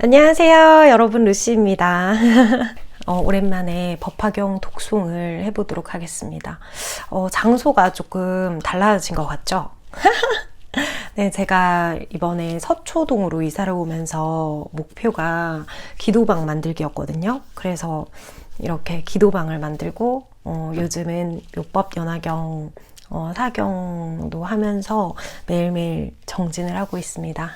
안녕하세요, 여러분. 루시입니다. 오랜만에 법화경 독송을 해보도록 하겠습니다. 장소가 조금 달라진 것 같죠? 네, 제가 이번에 서초동으로 이사를 오면서 목표가 기도방 만들기였거든요. 그래서 이렇게 기도방을 만들고 요즘은 묘법 연화경 사경도 하면서 매일매일 정진을 하고 있습니다.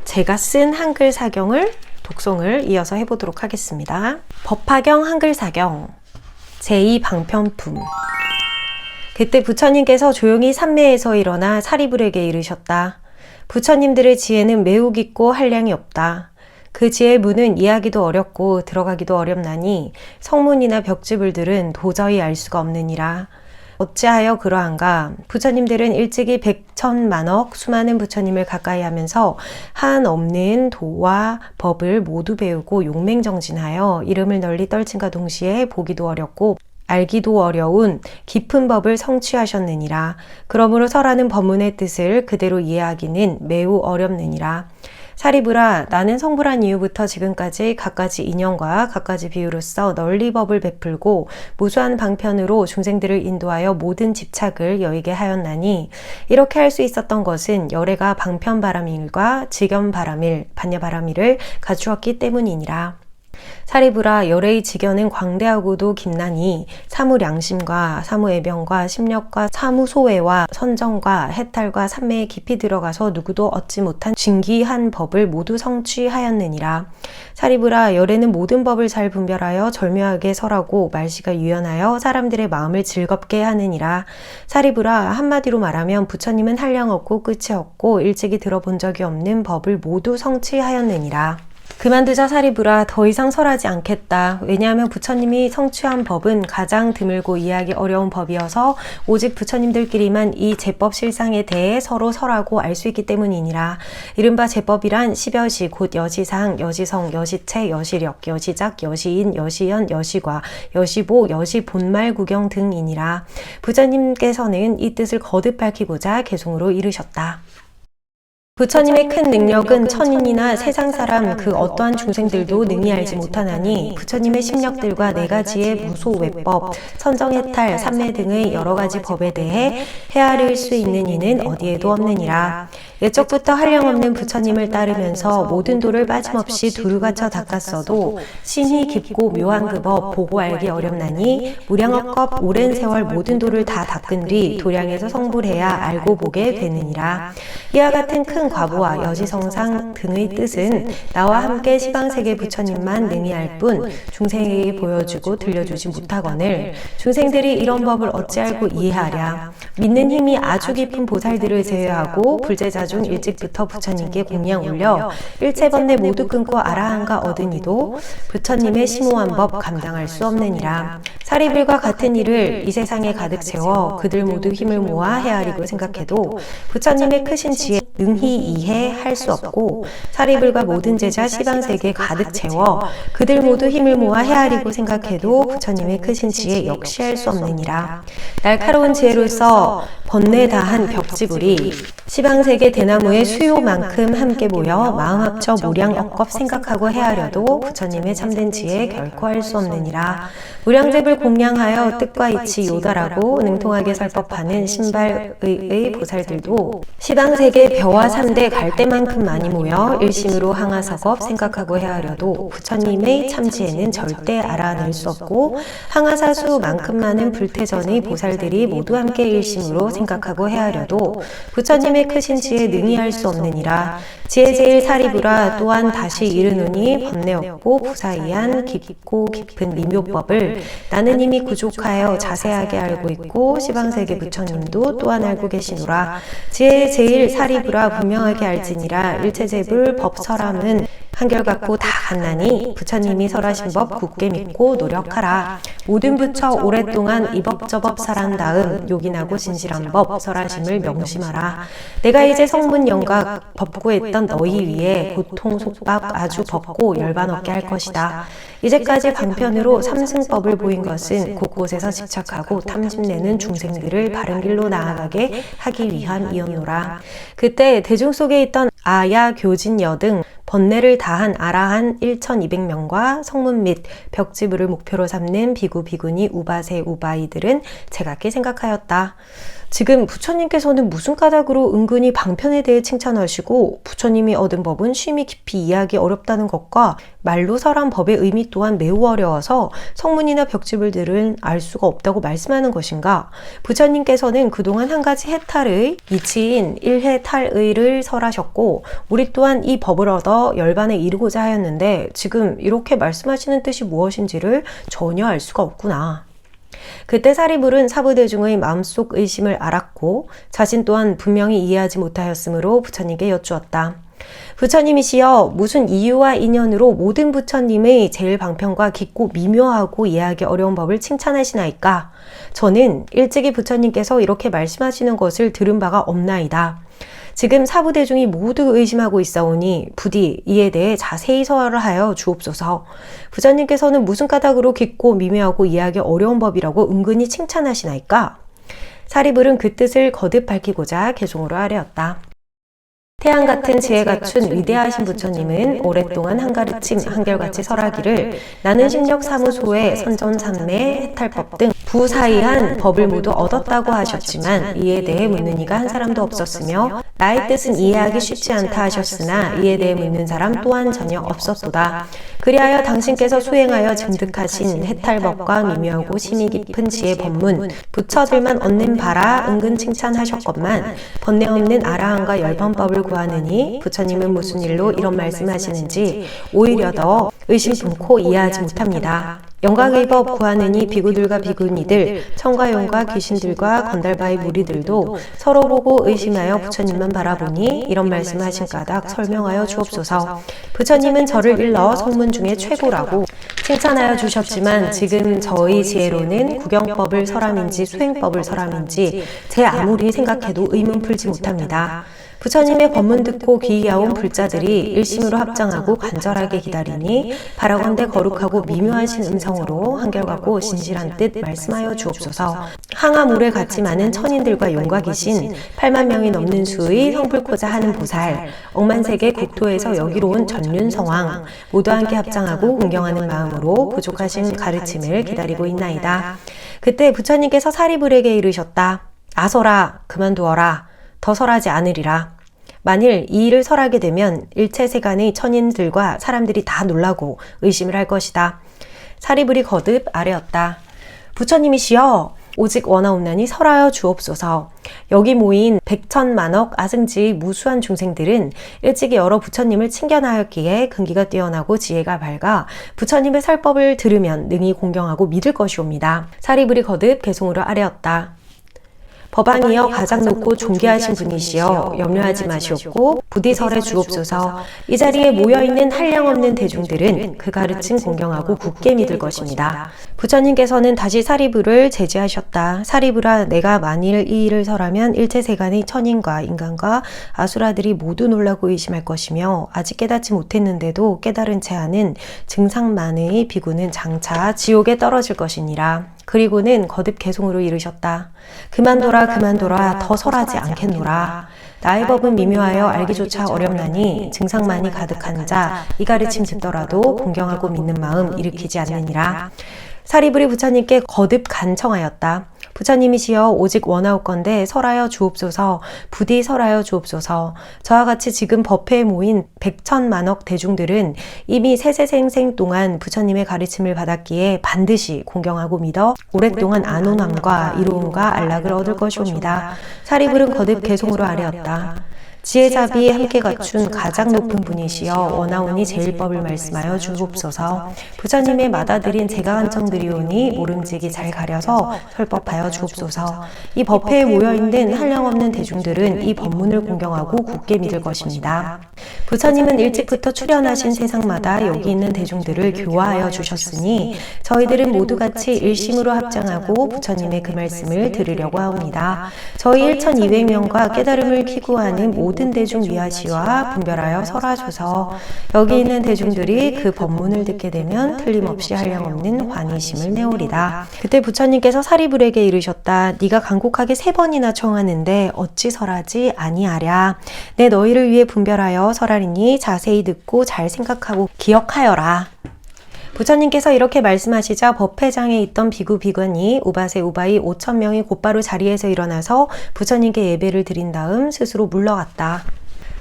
제가 쓴 한글 사경을 독송을 이어서 해보도록 하겠습니다. 법화경 한글 사경 제2방편품. 그때 부처님께서 조용히 산매에서 일어나 사리불에게 이르셨다. 부처님들의 지혜는 매우 깊고 한량이 없다. 그 지혜의 문은 이해하기도 어렵고 들어가기도 어렵나니 성문이나 벽지불들은 도저히 알 수가 없느니라. 어찌하여 그러한가? 부처님들은 일찍이 백천만억 수많은 부처님을 가까이 하면서 한 없는 도와 법을 모두 배우고 용맹정진하여 이름을 널리 떨친과 동시에 보기도 어렵고 알기도 어려운 깊은 법을 성취하셨느니라. 그러므로 설하는 법문의 뜻을 그대로 이해하기는 매우 어렵느니라. 사리불아, 나는 성불한 이후부터 지금까지 갖가지 인연과 갖가지 비유로서 널리 법을 베풀고 무수한 방편으로 중생들을 인도하여 모든 집착을 여의게 하였나니 이렇게 할 수 있었던 것은 열애가 방편바람일과 직연바람일, 반야바람일을 갖추었기 때문이니라. 사리불아, 열애의 직연은 광대하고도 깊나니 사무량심과 사무애병과 심력과 사무소외와 선정과 해탈과 삼매에 깊이 들어가서 누구도 얻지 못한 진귀한 법을 모두 성취하였느니라. 사리불아, 열애는 모든 법을 잘 분별하여 절묘하게 설하고 말씨가 유연하여 사람들의 마음을 즐겁게 하느니라. 사리불아, 한마디로 말하면 부처님은 한량 없고 끝이 없고 일찍이 들어본 적이 없는 법을 모두 성취하였느니라. 그만두자 사리불아, 더 이상 설하지 않겠다. 왜냐하면 부처님이 성취한 법은 가장 드물고 이해하기 어려운 법이어서 오직 부처님들끼리만 이 제법 실상에 대해 서로 설하고 알 수 있기 때문이니라. 이른바 제법이란 십여시 곧 여시상, 여시성, 여시체, 여시력, 여시작, 여시인, 여시연, 여시과, 여시보, 여시본말 구경 등이니라. 부처님께서는 이 뜻을 거듭 밝히고자 개송으로 이르셨다. 부처님의 큰 능력은 천인이나 세상 사람 그 어떠한 중생들도 능히 알지 못하나니 부처님의 심력들과 네 가지의 무소외법, 선정해탈, 삼매 등의 여러 가지 법에 대해 헤아릴 수 있는 이는 어디에도 없느니라. 예적부터 한량없는 부처님을 따르면서 모든 도를 빠짐없이 두루 갖춰 닦았어도 신이 깊고 묘한 그 법 보고 알기 어렵나니 무량억겁 오랜 세월 모든 도를 다 닦은 뒤 도량에서 성불해야 알고 보게 되느니라. 이와 같은 큰 과부와 여지성상 등의 뜻은 나와 함께 시방세계 부처님만 능히 알 뿐 중생에게 보여주고 들려주지 못하거늘 중생들이 이런 법을 어찌 알고 이해하랴. 믿는 힘이 아주 깊은 보살들을 제외하고 불제자 중 일찍부터 부처님께 공양 올려 일체번뇌 모두 끊고 아라한가 얻으니도 부처님의 심오한 법 감당할 수 없느니라. 사리불과 같은 일을 이 세상에 가득 채워 그들 모두 힘을 모아 헤아리고 생각해도 부처님의 크신 지혜 능히 이해할 수 없고 사리불과 모든 제자 시방세계에 가득 채워 그들 모두 힘을 모아 헤아리고 생각해도 부처님의 크신 지혜 역시 할 수 없느니라. 날카로운 지혜로서 번뇌 다한 벽지불이 시방세계 대나무의 수요만큼 함께 모여 마음 합쳐 무량억겁 생각하고 헤아려도 부처님의 참된 지혜 결코 할 수 없느니라. 무량劫을 공양하여 뜻과 이치 요달하고 능통하게 설법하는 신발의 보살들도 시방세계 벼와 산대 갈대만큼 많이 모여 일심으로 항하사겁 생각하고 헤아려도 부처님의 참지혜는 절대 알아낼 수 없고 항하사수만큼 많은 불태전의 보살들이 모두 함께 일심으로 생각하고 헤아려도 부처님의 크신 지혜 능히 할 수 없느니라. 지혜 제일 사리불아, 또한 다시 이르노니 번뇌 없고 부사이한 깊고 깊은 미묘법을 나는 이미 구족하여 자세하게 알고 있고 시방세계 부처님도 또한 알고 계시노라. 지혜 제일 사리불아, 분명하게 알지니라. 일체제불 법설함은 한결같고 다 같나니 부처님이 설하신 법 굳게 믿고 노력하라. 모든 부처 오랫동안 이법저법 설한 다음 요긴하고 진실한 법 설하심을 명심하라. 내가 이제 성문 영각 법고했던 너희 위에 고통 속박 아주 법고 열반 없게 할 것이다. 이제까지 방편으로 삼승법을 보인 것은 곳곳에서 집착하고 탐심내는 중생들을 바른 길로 나아가게 하기 위함이었노라. 그때 대중 속에 있던 아야, 교진여 등 번뇌를 다한 아라한 1200명과 성문 및 벽지부를 목표로 삼는 비구, 비구니, 우바세, 우바이들은 제각기 생각하였다. 지금 부처님께서는 무슨 까닭으로 은근히 방편에 대해 칭찬하시고 부처님이 얻은 법은 심히 깊이 이해하기 어렵다는 것과 말로 설한 법의 의미 또한 매우 어려워서 성문이나 벽지불들은 알 수가 없다고 말씀하는 것인가? 부처님께서는 그동안 한 가지 해탈의 이치인 일해탈의를 설하셨고 우리 또한 이 법을 얻어 열반에 이르고자 하였는데 지금 이렇게 말씀하시는 뜻이 무엇인지를 전혀 알 수가 없구나. 그때 사리불은 사부대중의 마음속 의심을 알았고 자신 또한 분명히 이해하지 못하였으므로 부처님께 여쭈었다. 부처님이시여, 무슨 이유와 인연으로 모든 부처님의 제일 방편과 깊고 미묘하고 이해하기 어려운 법을 칭찬하시나이까? 저는 일찍이 부처님께서 이렇게 말씀하시는 것을 들은 바가 없나이다. 지금 사부대중이 모두 의심하고 있사오니 부디 이에 대해 자세히 설을 하여 주옵소서. 부처님께서는 무슨 까닭으로 깊고 미묘하고 이해하기 어려운 법이라고 은근히 칭찬하시나이까? 사리불은 그 뜻을 거듭 밝히고자 개송으로 아뢰었다. 태양 같은 지혜 갖춘 위대하신 부처님은 오랫동안 한가르침 한결같이 설하기를 나는 심력 사무소의 선전삼매 해탈법 등 부사이한 법을 모두 얻었다고 하셨지만 이에 대해 묻는 이가 한 사람도 없었으며 나의 뜻은 이해하기 쉽지 않다 하셨으나 이에 대해 묻는 사람 또한 전혀 없었도다. 그리하여 당신께서 수행하여 증득하신 해탈법과 미묘하고 심히 깊은 지혜 법문 부처들만 얻는 바라 은근 칭찬하셨건만 번뇌 없는 아라한과 열반법을 구하느니 부처님은 무슨 일로 이런 말씀하시는지 오히려 더 의심분코 이해하지 못합니다. 영광의 법 구하느니 비구들과 비구니들, 청가용과 귀신들과 건달바의 무리들도 서로 보고 의심하여 부처님만 바라보니 이런 말씀하신 까닭 설명하여 주옵소서. 부처님은 저를 일러 성문 중에 최고라고 칭찬하여 주셨지만 지금 저의 지혜로는 구경법을 설함인지 수행법을 설함인지 제 아무리 생각해도 의문 풀지 못합니다. 부처님의 법문 듣고 귀의하온 불자들이 일심으로 합장하고 간절하게 기다리니 바라건대 거룩하고 미묘하신 음성으로 한결같고 신실한 뜻 말씀하여 주옵소서. 항아물에 같이 많은 천인들과 용과 귀신 8만 명이 넘는 수의 성불코자 하는 보살 억만세계 국토에서 여기로 온 전륜성왕 모두 함께 합장하고 공경하는 마음으로 부족하신 가르침을 기다리고 있나이다. 그때 부처님께서 사리불에게 이르셨다. 아서라, 그만두어라. 더 설하지 않으리라. 만일 이 일을 설하게 되면 일체 세간의 천인들과 사람들이 다 놀라고 의심을 할 것이다. 사리불이 거듭 아뢰었다. 부처님이시여, 오직 원하옵나니 설하여 주옵소서. 여기 모인 백천만억 아승지의 무수한 중생들은 일찍이 여러 부처님을 칭견하였기에 근기가 뛰어나고 지혜가 밝아 부처님의 설법을 들으면 능히 공경하고 믿을 것이옵니다. 사리불이 거듭 개송으로 아뢰었다. 법왕이여 가장 높고 존귀하신 분이시여 염려하지 마시옵고 부디 설해 주옵소서. 이 자리에 모여있는 한량없는 대중들은 그 가르침 공경하고 굳게 믿을 것입니다. 부처님께서는 다시 사리불을 제지하셨다. 사리불아, 내가 만일 이 일을 설하면 일체 세간의 천인과 인간과 아수라들이 모두 놀라고 의심할 것이며 아직 깨닫지 못했는데도 깨달은 채 하는 증상만의 비구는 장차 지옥에 떨어질 것이니라. 그리고는 거듭 개송으로 이르셨다. 그만둬라, 그만둬라, 더 설하지 않겠노라. 나의 법은 미묘하여 알기조차 어렵나니 증상만이 가득한 자 이 가르침 듣더라도 공경하고 믿는 마음 일으키지 않느니라. 사리불이 부처님께 거듭 간청하였다. 부처님이시여, 오직 원하옵건대 설하여 주옵소서. 부디 설하여 주옵소서. 저와 같이 지금 법회에 모인 백천만억 대중들은 이미 세세생생 동안 부처님의 가르침을 받았기에 반드시 공경하고 믿어 오랫동안 안온함과 이로움과 안락을 얻을 것이옵니다. 사리불은 거듭 개송으로 아뢰었다. 지혜자비 함께 갖춘 가장 높은 분이시여 원하오니 제일법을 말씀하여 주옵소서. 부처님의 맏아들인 제가 간청드리오니 모름지기 잘 가려서 설법하여 주옵소서. 이 법회에 모여있는 한량없는 대중들은 이 법문을 공경하고 굳게 믿을 것입니다. 부처님은 일찍부터 출현하신 세상마다 여기 있는 대중들을 교화하여 주셨으니 저희들은 모두 같이 일심으로 합장하고 부처님의 그 말씀을 들으려고 하옵니다. 저희 1200명과 깨달음을 기구하는 모든 모든 대중 위하시와 분별하여 설하소서. 여기 있는 대중들이 그 법문을 듣게 되면 틀림없이 한량없는 환희심을 내오리다. 그때 부처님께서 사리불에게 이르셨다. 네가 간곡하게 3번이나 청하는데 어찌 설하지 아니하랴. 내 너희를 위해 분별하여 설하리니 자세히 듣고 잘 생각하고 기억하여라. 부처님께서 이렇게 말씀하시자 법회장에 있던 비구 비건이 우바세 우바이 5,000명이 곧바로 자리에서 일어나서 부처님께 예배를 드린 다음 스스로 물러갔다.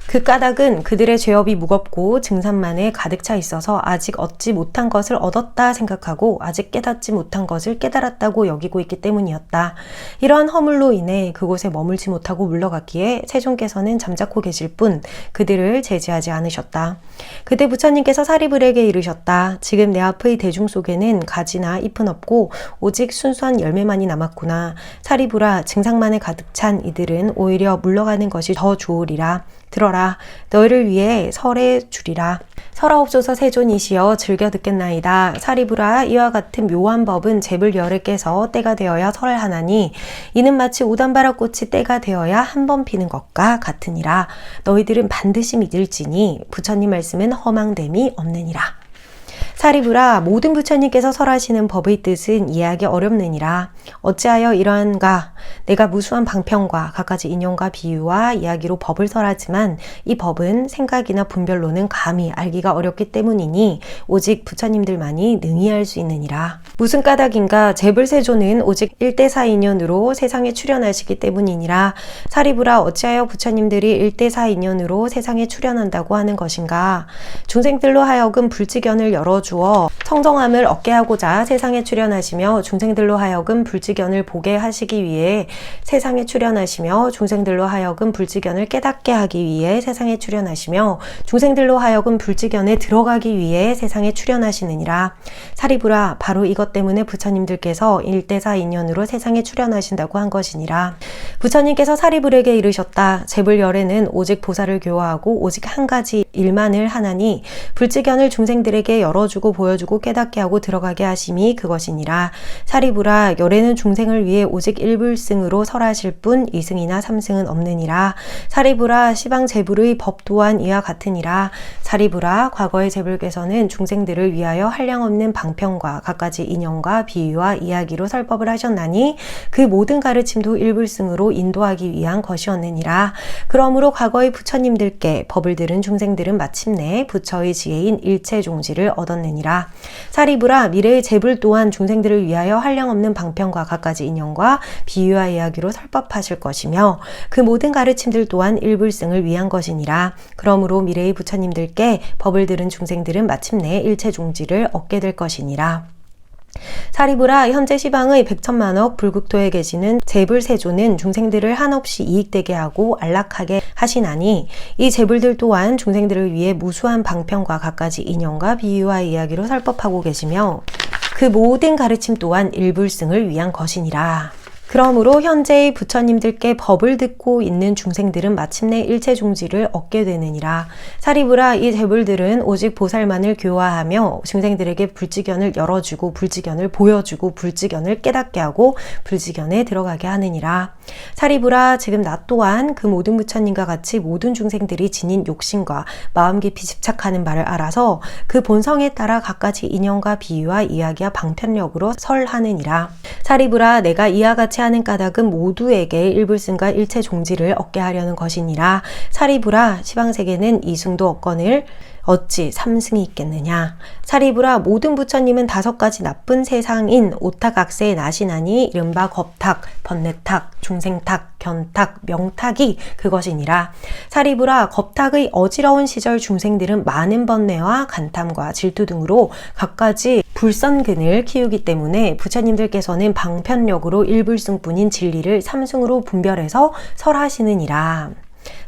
그 까닭은 그들의 죄업이 무겁고 증산만에 가득 차 있어서 아직 얻지 못한 것을 얻었다 생각하고 아직 깨닫지 못한 것을 깨달았다고 여기고 있기 때문이었다. 이러한 허물로 인해 그곳에 머물지 못하고 물러갔기에 세존께서는 잠자코 계실 뿐 그들을 제지하지 않으셨다. 그때 부처님께서 사리불에게 이르셨다. 지금 내 앞의 대중 속에는 가지나 잎은 없고 오직 순수한 열매만이 남았구나. 사리불아, 증상만에 가득 찬 이들은 오히려 물러가는 것이 더 좋으리라. 들어라. 너희를 위해 설해 주리라. 설하옵소서 세존이시여 즐겨 듣겠나이다. 사리불아, 이와 같은 묘한 법은 제불 열을 깨서 때가 되어야 설하나니 이는 마치 오단바라꽃이 때가 되어야 한 번 피는 것과 같으니라. 너희들은 반드시 믿을지니 부처님 말씀은 허망됨이 없느니라. 사리불아, 모든 부처님께서 설하시는 법의 뜻은 이해하기 어렵느니라. 어찌하여 이러한가? 내가 무수한 방편과 갖가지 인용과 비유와 이야기로 법을 설하지만 이 법은 생각이나 분별로는 감히 알기가 어렵기 때문이니 오직 부처님들만이 능히 알 수 있느니라. 무슨 까닭인가? 제불세존은 오직 1대4 인연으로 세상에 출현하시기 때문이니라. 사리불아, 어찌하여 부처님들이 1대4 인연으로 세상에 출현한다고 하는 것인가? 중생들로 하여금 불지견을 열어주어 성정함을 얻게 하고자 세상에 출현하시며 중생들로 하여금 불지견을 보게 하시기 위해 세상에 출현하시며 중생들로 하여금 불지견을 깨닫게 하기 위해 세상에 출현하시며 중생들로 하여금 불지견에 들어가기 위해 세상에 출현하시느니라. 사리불아, 바로 이것 때문에 부처님들께서 1대4 인연으로 세상에 출현하신다고 한 것이니라. 부처님께서 사리불에게 이르셨다. 제불열에는 오직 보살을 교화하고 오직 한 가지 일만을 하나니 불지견을 중생들에게 열어주고 보여주고 깨닫게 하고 들어가게 하심이 그것이니라. 사리불아, 열에는 중생을 위해 오직 일불승으로 설하실 뿐 2승이나 3승은 없느니라. 사리불아, 시방 제불의 법 또한 이와 같으니라. 사리불아, 과거의 제불께서는 중생들을 위하여 한량없는 방편과 갖가지 인연과 비유와 이야기로 설법을 하셨나니 그 모든 가르침도 일불승으로 인도하기 위한 것이었느니라. 그러므로 과거의 부처님들께 법을 들은 중생들은 마침내 부처의 지혜인 일체종지를 얻었느니라. 사리불아, 미래의 제불 또한 중생들을 위하여 한량없는 방편과 갖가지 인연과 비유와 이야기로 설법하실 것이며 그 모든 가르침들 또한 일불승을 위한 것이니라. 그러므로 미래의 부처님들께 법을 들은 중생들은 마침내 일체종지를 얻게 될 것이니라. 사리불아, 현재 시방의 100천만억 불국토에 계시는 제불세존은 중생들을 한없이 이익되게 하고 안락하게 하시나니 이 제불들 또한 중생들을 위해 무수한 방편과 갖가지 인연과 비유와 이야기로 설법하고 계시며 그 모든 가르침 또한 일불승을 위한 것이니라. 그러므로 현재의 부처님들께 법을 듣고 있는 중생들은 마침내 일체종지를 얻게 되느니라. 사리불아, 이 제불들은 오직 보살만을 교화하며 중생들에게 불지견을 열어주고 불지견을 보여주고 불지견을 깨닫게 하고 불지견에 들어가게 하느니라. 사리불아, 지금 나 또한 그 모든 부처님과 같이 모든 중생들이 지닌 욕심과 마음 깊이 집착하는 바를 알아서 그 본성에 따라 갖가지 인연과 비유와 이야기와 방편력으로 설하느니라. 사리불아, 내가 이와 같이 하는 까닭은 모두에게 일불승과 일체종지를 얻게 하려는 것이니라. 사리불아, 시방세계는 이승도 없거늘 어찌 3승이 있겠느냐. 사리불아, 모든 부처님은 5가지 나쁜 세상인 오탁악세에 나시나니 이른바 겁탁, 번뇌탁, 중생탁, 견탁, 명탁이 그것이니라. 사리불아, 겁탁의 어지러운 시절 중생들은 많은 번뇌와 간탐과 질투 등으로 갖가지 불선근을 키우기 때문에 부처님들께서는 방편력으로 일불승뿐인 진리를 3승으로 분별해서 설하시느니라.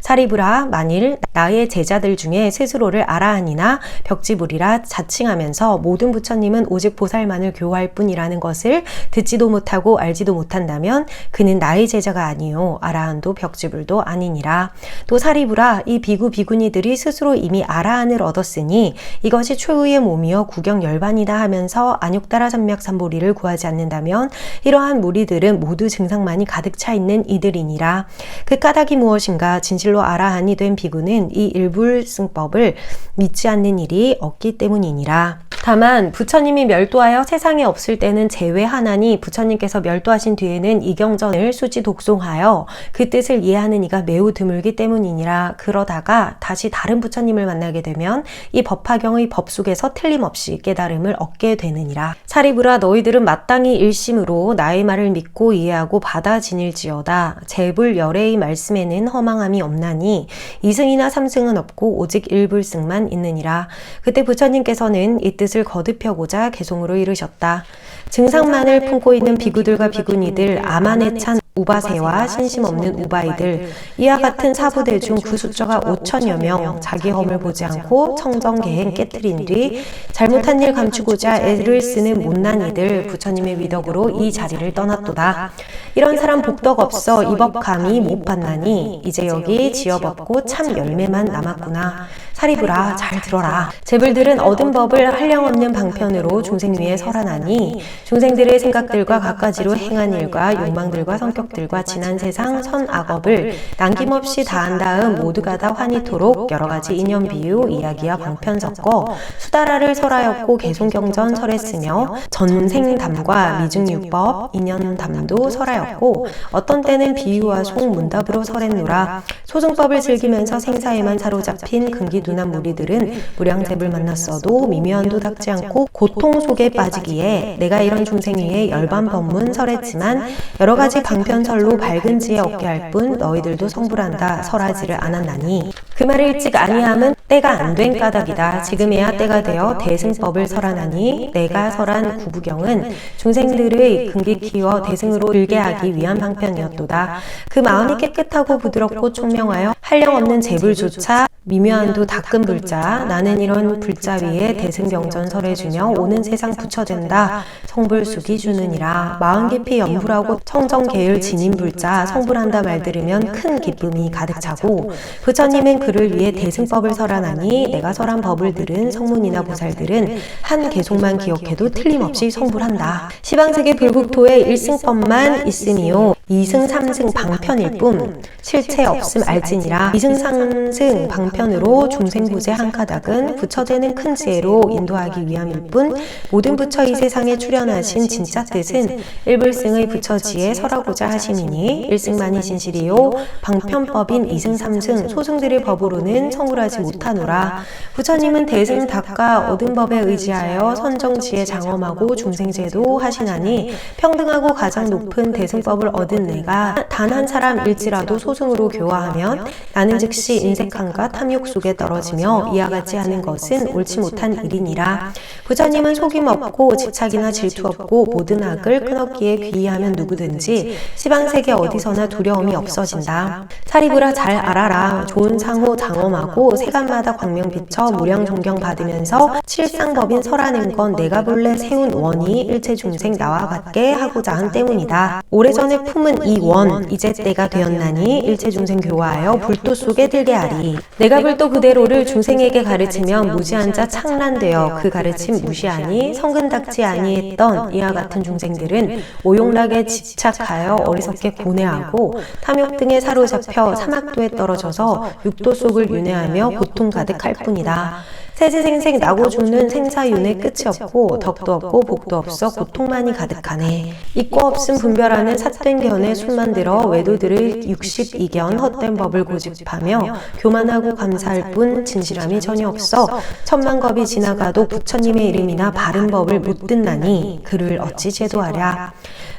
사리불아, 만일 나의 제자들 중에 스스로를 아라한이나 벽지불이라 자칭하면서 모든 부처님은 오직 보살만을 교화할 뿐이라는 것을 듣지도 못하고 알지도 못한다면 그는 나의 제자가 아니요 아라한도 벽지불도 아니니라. 또 사리불아, 이 비구 비구니들이 스스로 이미 아라한을 얻었으니 이것이 최후의 몸이여 구경열반이다 하면서 안욕다라 삼맥삼보리를 구하지 않는다면 이러한 무리들은 모두 증상만이 가득 차 있는 이들이니라. 그 까닭이 무엇인가? 진실로 진실로 알아하니 된 비구는 이 일불승법을 믿지 않는 일이 없기 때문이니라. 다만 부처님이 멸도하여 세상에 없을 때는 제외하나니 부처님께서 멸도하신 뒤에는 이경전을 수지 독송하여 그 뜻을 이해하는 이가 매우 드물기 때문이니라. 그러다가 다시 다른 부처님을 만나게 되면 이 법화경의 법 속에서 틀림없이 깨달음을 얻게 되느니라. 사리부라, 너희들은 마땅히 일심으로 나의 말을 믿고 이해하고 받아 지닐지어다. 제불열애의 말씀에는 허망함이 없나니 이승이나 삼승은 없고 오직 일불승만 있느니라. 그때 부처님께서는 이 뜻을 거듭혀고자 개송으로 이르셨다. 증상만을 품고 있는 비구들과 비구니들, 아만에 찬 우바세와 신심 없는 우바이들, 이와 같은 사부대 중 그 숫자가 5천여 명, 자기 험을 보지 않고 청정계행 깨뜨린 뒤 잘못한 일 감추고자 애를 쓰는 못난 이들, 부처님의 위덕으로 이 자리를 떠났도다. 이런 사람 복덕 없어 이 법 감히 못 받나니 이제 여기 지업 없고 참 열매만 남았구나. 사리부라, 잘 들어라. 제불들은 얻은 법을 한량없는 방편으로 중생 위에 설하나니 중생들의 생각들과 갖가지로 행한 일과 욕망들과 성격들과 지난 세상 선악업을 남김없이 다한 다음 모두가 다 환희토록 여러가지 인연 비유 이야기와 방편 섞어 수다라를 설하였고 개송경전 설했으며 전생담과 미중유법 인연담도 설하였고 어떤 때는 비유와 속문답으로 설했노라. 소승법을 즐기면서 생사에만 사로잡힌 금기둔한 무리들은 무량제불 만났어도 미묘한도 닦지 않고 고통 속에 빠지기에 내가 이런 중생 위에 열반 법문 설했지만 여러가지 방편설로 밝은 지혜 얻게 할 뿐 너희들도 성불한다 설하지를 않았나니 그 말을 일찍 아니함은 때가 안 된 까닭이다. 지금에야 때가 되어 대승법을 설하나니 내가 설한 구부경은 중생들의 근기 키워 대승으로 들게 하기 위한 방편이었도다. 그 마음이 깨끗하고 부드럽고 총명하여 한량없는 제불조차 미묘한도 닦은 불자, 나는 이런 불자 위에 대승경전 설해주며 오는 세상 부처된다. 성불수기 주느니라. 마음 깊이 염불하고 청정계율 지닌 불자 성불한다 말 들으면 큰 기쁨이 가득 차고 부처님은 그를 위해 대승법을 설하나니 내가 설한 법을 들은 성문이나 보살들은 한 개송만 기억해도 틀림없이 성불한다. 시방세계 불국토에 일승법만 있으니요 이승 삼승 방편일 뿐 실체 없음 알지니라. 이승 삼승 방편으로 중생부제 한 가닥은 부처되는 큰 지혜로 인도하기 위함일 뿐 모든 부처 이 세상에 출현하신 진짜 뜻은 일불승의 부처지에 설하고자 하심이니 일승만이 진실이요 방편법인 이승 삼승 소승들의 법으로는 성불하지 못하노라. 부처님은 대승 닦아 얻은 법에 의지하여 선정지에 장엄하고 중생제도 하시나니 평등하고 가장 높은 대승법을 얻은 내가 단 한 사람일지라도 소승으로 교화하면 나는 즉시 인색함과 탐욕 속에 떨어지며 이와 같이 하는 것은 옳지 못한 일이니라. 부처님은 속임 없고 집착이나 질투 없고 모든 악을 끊었기에 귀의하면 누구든지 시방세계 어디서나 두려움이 없어진다. 사리부라, 잘 알아라. 좋은 상호 장엄하고 세간마다 광명 비쳐 무량 존경 받으면서 칠상법인 설하는 건 내가 본래 세운 원이 일체 중생 나와 같게 하고자 한 때문이다. 오래전에 품은 이 원 이제 때가 되었나니 일체 중생 교화하여 불도 속에 들게 하리. 내가 불도 그대로를 중생에게 가르치면 무지한 자 창란되어 그 가르침 무시하니 성근 닦지 아니했던 이와 같은 중생들은 오용락에 집착하여 어리석게 고뇌하고 탐욕 등에 사로잡혀 사막도에 떨어져서 육도 속을 윤회하며 고통 가득할 뿐이다. 세세생생 나고 죽는 생사윤회 끝이 없고 덕도 없고 복도 없어 고통만이 가득하네. 있고 없음 분별하는 삿된 견에 숨만 들어 외도들의 62견 헛된 법을 고집하며 교만하고 감사할 뿐 진실함이 전혀 없어 천만겁이 지나가도 부처님의 이름이나 바른 법을 못 듣나니 그를 어찌 제도하랴.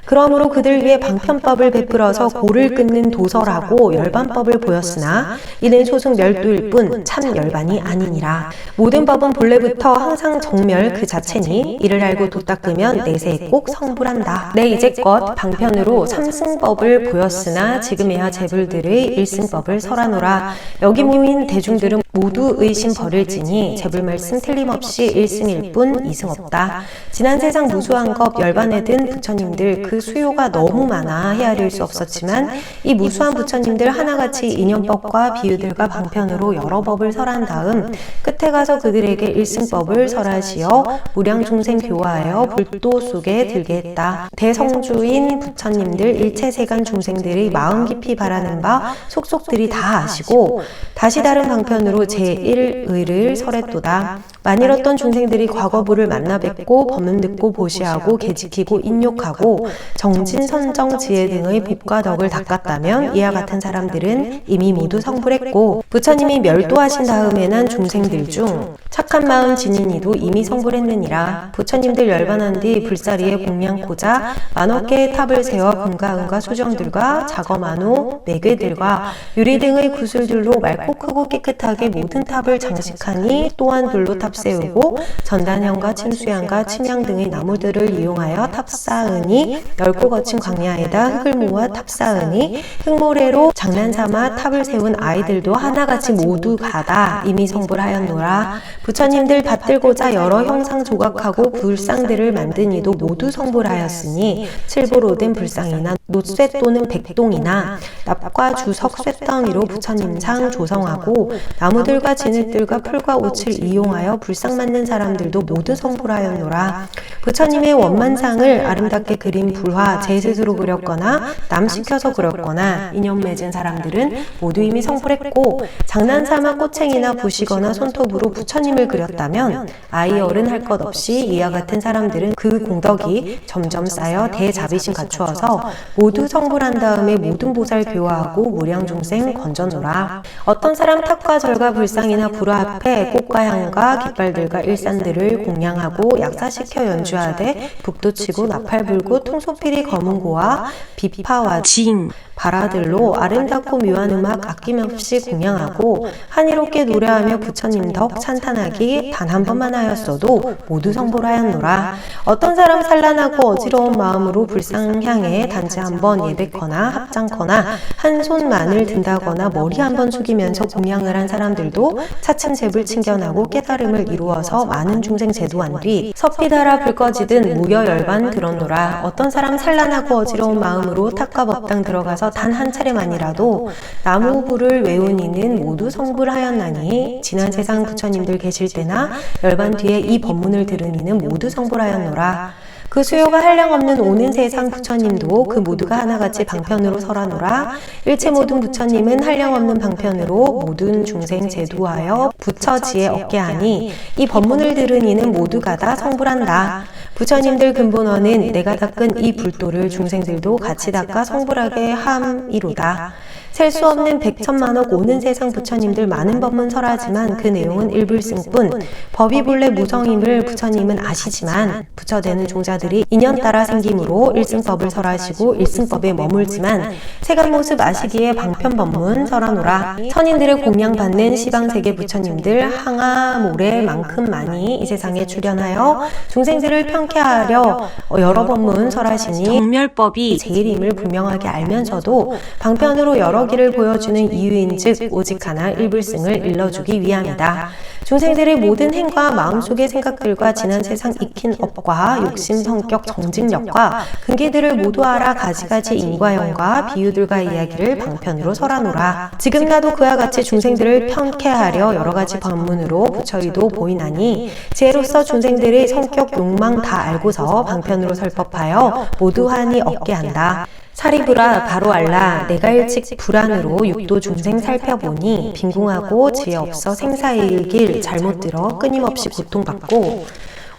그러므로 그들 위해 방편법을 베풀어서 고를 끊는 도설하고 열반법을 보였으나 이는 소승 멸도일 뿐 참 열반이 아니니라. 모든 법은 본래부터 항상 정멸 그 자체니 이를 알고 도닦으면 내세에 꼭 성불한다. 내 이제껏 방편으로 삼승법을 보였으나 지금에야 제불들의 일승법을 설하노라. 여기 모인 대중들은 모두 의심 버릴지니 제불 말씀 틀림없이 일승일 뿐 이승 없다. 지난 세상 무수한 것 열반에 든 부처님들 그 수요가 너무 많아 헤아릴 수 없었지만 이 무수한 부처님들 하나같이 인연법과 비유들과 방편으로 여러 법을 설한 다음 끝에 가서 그들에게 일승법을 설하시어 무량중생 교화하여 불도 속에 들게 했다. 대성주인 부처님들 일체세간 중생들이 마음 깊이 바라는 바 속속들이 다 아시고 다시 다른 방편으로 제1의를 설했도다. 만일 어떤 중생들이 과거부를 만나 뵙고 법문 듣고 보시하고 계지키고 인욕하고 정진, 선정, 지혜 등의 복과 덕을 닦았다면 이와 같은 사람들은 이미 모두 성불했고 부처님이 멸도하신 다음에 난 중생들 중 착한 마음 지닌 이도 이미 성불했느니라. 부처님들 열반한 뒤 불사리에 공양고자 만억 개의 탑을 세워 금과 은과 수정들과 자거만호, 매괴들과 유리 등의 구슬들로 맑고 크고 깨끗하게 모든 탑을 장식하니 또한 돌로 탑 세우고 전단형과 침수향과 침향 등의 나무들을 이용하여 탑 쌓으니 넓고 거친 광야에다 흙을 모아 탑 쌓으니 흙모래로 장난삼아 탑을 세운 아이들도 하나같이 모두 가다 이미 성불하였노라. 부처님들 받들고자 여러 형상 조각하고 불상들을 만드니도 모두 성불하였으니 칠보로된 불상이나 놋쇠 또는 백동이나 납과 주석 쇠덩이로 부처님상 조성하고 나무들과 진흙들과 풀과 옷을 이용하여 불상 만든 사람들도 모두 성불하였노라. 부처님의 원만상을 아름답게 그린 불화 제 스스로 그렸거나 남 시켜서 그렸거나 인연 맺은 사람들은 모두 이미 성불했고 장난삼아 꼬챙이나 부시거나 손톱으로 부처님을 그렸다면 아이 어른 할 것 없이 이와 같은 사람들은 그 공덕이 점점 쌓여 대자비심 갖추어서 모두 성불한 다음에 모든 보살 교화하고 무량중생 건져노라. 어떤 사람 탑과 절과 불상이나 불화 앞에 꽃과 향과 깃발들과 일산들을 공양하고 약사시켜 연주하되 북도 치고 나팔 불고 통소필이 검은고와 비파와 징 바라들로 아름답고 묘한 음악 아낌없이 공양하고 한이롭게 노래하며 부처님 덕 찬탄하기 단 한 번만 하였어도 모두 성불하였노라. 어떤 사람 산란하고 어지러운 마음으로 불상향에 단지 한 번 예배거나 합장거나 한 손만을 든다거나 머리 한 번 숙이면서 공양을 한 사람들도 차츰 잽을 챙겨나고 깨달음을 이루어서 많은 중생 제도한 뒤 섭비 달아 불 꺼지든 무여 열반 들었노라. 어떤 사람 산란하고 어지러운 마음으로 탑과 법당 들어가서 단 한 차례만이라도 나무불을 외운 이는 모두 성불하였나니 지난 세상 부처님들 계실 때나 열반 뒤에 이 법문을 들은 이는 모두 성불하였노라. 그 수요가 한량없는 오는 세상 부처님도 그 모두가 하나같이 방편으로 설하노라. 일체 모든 부처님은 한량없는 방편으로 모든 중생 제도하여 부처지에 얻게 하니 이 법문을 들은 이는 모두가 다 성불한다. 부처님들 근본원은 내가 닦은 이 불도를 중생들도 같이 닦아 성불하게 함이로다. 셀 수 없는 백천만억 오는 세상 부처님들 많은 법문 설하지만 그 내용은 일불승뿐. 법이 본래 무성임을 부처님은 아시지만 부처되는 종자들이 인연 따라 생김으로 일승법을 설하시고 일승법에 머물지만 세간 모습 아시기에 방편 법문 설하노라. 천인들의 공양받는 시방세계 부처님들 항아 모래만큼 많이 이 세상에 출현하여 중생들을 평쾌하려 여러 법문 설하시니 정멸법이 제일임을 분명하게 알면서도 방편으로 여러 길을 보여주는 이유인즉 오직 하나 일불승을 일러주기 위함이다. 중생들의 모든 행과 마음속의 생각들과 지난 세상 익힌 업과 욕심, 성격, 정직력과 근기들을 모두 알아 가지가지 인과형과 비유들과 이야기를 방편으로 설하노라. 지금 나도 그와 같이 중생들을 편케하려 여러가지 법문으로 부처의도 보이나니 지혜로서 중생들의 성격, 욕망 다 알고서 방편으로 설법하여 모두 한이 얻게 한다. 사리부라 바로 알라. 내가 일찍 불안으로 육도 중생 살펴보니 빈궁하고 지혜 없어 생사의 길 잘못 들어 끊임없이 고통받고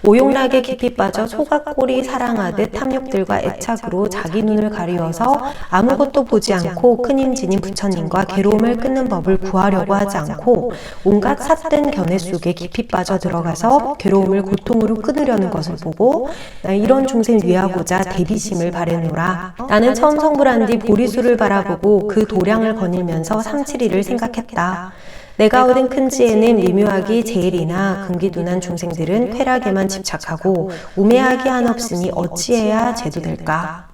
오용락에 깊이 빠져 소각골이 사랑하듯 탐욕들과 애착으로 자기 눈을 가리워서 아무것도 보지 않고 큰힘지닌 부처님과 괴로움을 끊는 법을 구하려고 하지 않고 온갖 삿된 견해 속에 깊이 빠져 들어가서 괴로움을 고통으로 끊으려는 것을 보고 이런 중생 위하고자 대비심을 바래노라. 나는 처음 성불한 뒤 보리수를 바라보고 그 도량을 거닐면서 삼칠이를 생각했다. 내가 얻은 큰 지혜는 미묘하기 제일이나 근기둔한 중생들은 쾌락에만 집착하고 우매하기 한없으니 어찌해야 제도될까?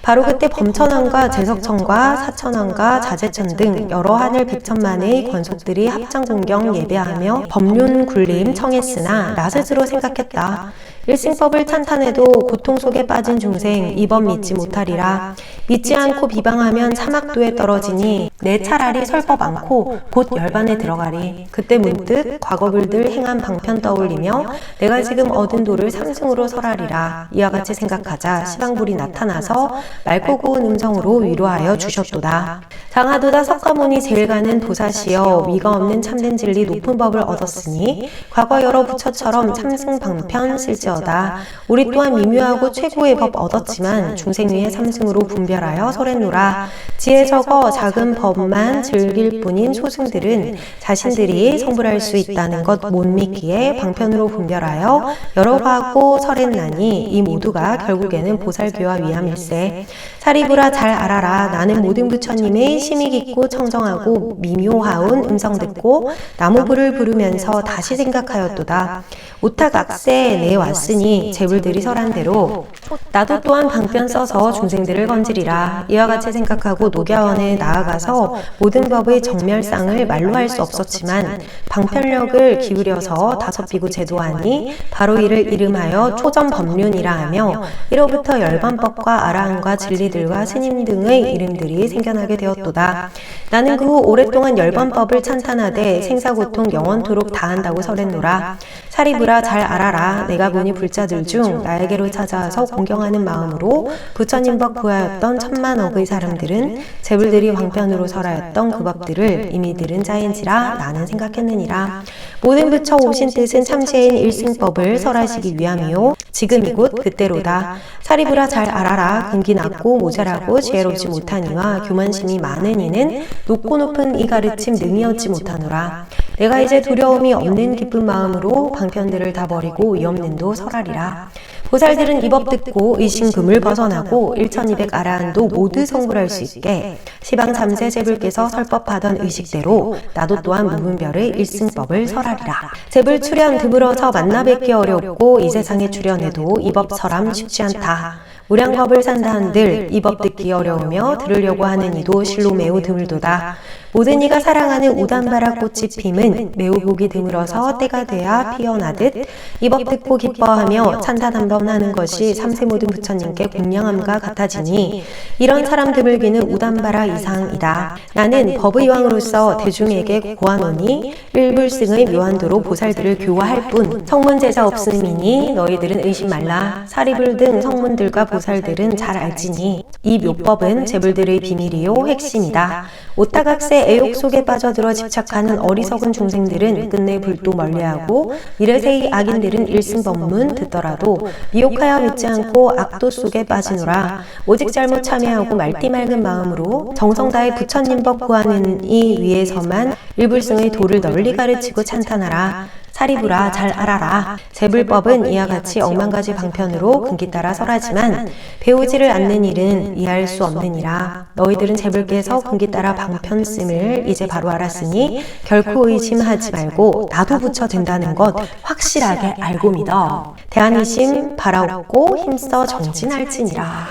바로 그때 범천왕과 제석천과 사천왕과 자제천 등 여러 하늘 백천만의 권속들이 합장공경 예배하며 법륜 굴림 청했으나 나 스스로 생각했다. 일승법을 찬탄해도 고통 속에 빠진 중생 이번 믿지 못하리라. 믿지 않고 비방하면 사막도에 떨어지니 내 차라리 설법 않고 곧 열반에 들어가리. 그때 문득 과거불들 행한 방편 떠올리며 내가 지금 얻은 도를 삼승으로 설하리라. 이와 같이 생각하자 시방불이 나타나서 맑고 고운 음성으로 위로하여 주셨도다. 장하도다 석가모니 제일 가는 도사시여 위가 없는 참된 진리 높은 법을 얻었으니 과거 여러 부처처럼 삼승 방편 쓸지어다. 우리 또한 미묘하고 최고의 법 얻었지만 중생 위에 삼승으로 분별하여 설했노라. 지혜 적어 작은 법만 즐길 뿐인 소승들은 자신들이 성불할 수 있다는 것 못 믿기에 방편으로 분별하여 여러 과고 설했나니 이 모두가 결국에는 보살교화 위함일세. 사리부라 잘 알아라. 나는 모든 부처님의 심히 깊고 청정하고 미묘하운 음성 듣고 나무불을 부르면서 다시 생각하였도다. 오타각세 내 왔으니 재불들이 설한 대로 나도 또한 방편 써서 중생들을 건지리라. 이와 같이 생각하고 녹야원에 나아가서 모든 법의 정멸상을 말로 할 수 없었지만 방편력을 기울여서 다섯 비구 제도하니 바로 이를 이름하여 초전법륜이라 하며 이로부터 열반법과 아라한과 진리들과 스님 등의 이름들이 생겨나게 되었도다. 나는 그 후 오랫동안 열반법을 찬탄하되 생사고통 영원토록 다한다고 설했노라. 사리부라 잘 알아라. 내가 보니 불자들 중 나에게로 찾아와서 공경하는 마음으로 부처님법 구하였던 천만억의 사람들은 재불들이 왕편으로 설하였던 그 법들을 이미 들은 자인지라 나는 생각했느니라. 모든 부처 오신 뜻은 참세인 일승법을 설하시기 위함이요 지금 이곳 그때로다. 사리부라 잘 알아라. 근기 낮고 모자라고 지혜롭지 못하니와 교만심이 많은 이는 높고 높은 이 가르침 능히 얻지 못하노라. 내가 이제 두려움이 없는 기쁜 마음으로 방편들을 다 버리고 위없는도 설하리라. 보살들은 이 법 듣고 의심금을 벗어나고 1200 아라한도 모두 성불할 수 있게 시방 잠세 제불께서 설법하던 의식대로 나도 또한 무분별의 일승법을 설하리라. 제불 출현 드물어서 만나 뵙기 어렵고 이 세상에 출현해도 이 법 설함 쉽지 않다. 무량법을 산다 한들 이 법 듣기 어려우며 들으려고 하는 이도 실로 매우 드물도다. 모든 이가 사랑하는 우단바라 꽃이 핌은 매우 보기 드물어서 때가 돼야 피어나듯 이 법 듣고 기뻐하며 찬탄 한 번 하는 것이 삼세 모든 부처님께 공양함과 같아지니 이런 사람 드물기는 우단바라 이상이다. 나는 법의 왕으로서 대중에게 고하노니 일불승의 묘한도로 보살들을 교화할 뿐 성문제사 없음이니 너희들은 의심 말라. 사리불 등 성문들과 보살들은 잘 알지니 이 묘법은 재불들의 비밀이요 핵심이다. 오타각세 애욕 속에 빠져들어 집착하는 어리석은 중생들은 끝내 불도 멀리하고 미래세의 악인들은 일승법문 듣더라도 미혹하여 믿지 않고 악도 속에 빠지노라. 오직 잘못 참여하고 말띠 맑은 마음으로 정성 다해 부처님법 구하는 이 위에서만 일불승의 도를 널리 가르치고 찬탄하라. 사리부라 잘 알아라. 재불법은 이와 같이 억만가지 방편으로 근기 따라 설하지만 배우지를 않는 일은 이해할 수 없느니라. 너희들은 재불께서 근기 따라 방편 씀을 이제 바로 알았으니 결코 의심하지 말고 나도 부처 된다는 것 확실하게 알고 믿어. 대안이심 바라옵고 힘써 정진할지니라.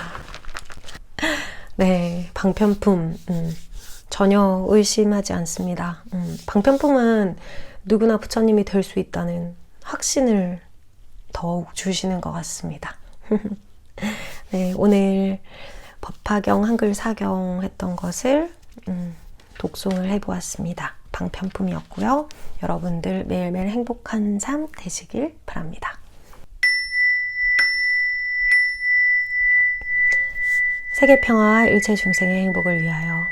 네, 방편품 전혀 의심하지 않습니다. 방편품은 누구나 부처님이 될 수 있다는 확신을 더욱 주시는 것 같습니다. 네, 오늘 법화경 한글 사경 했던 것을 독송을 해보았습니다. 방편품이었고요. 여러분들 매일매일 행복한 삶 되시길 바랍니다. 세계 평화와 일체 중생의 행복을 위하여